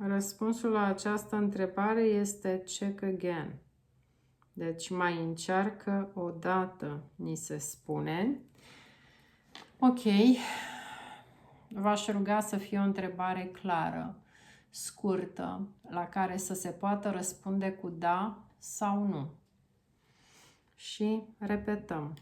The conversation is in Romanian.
Răspunsul la această întrebare este check again. Deci mai încearcă o dată, ni se spune. Ok. V-aș ruga să fie o întrebare clară, scurtă, la care să se poată răspunde cu da sau nu. Și repetăm.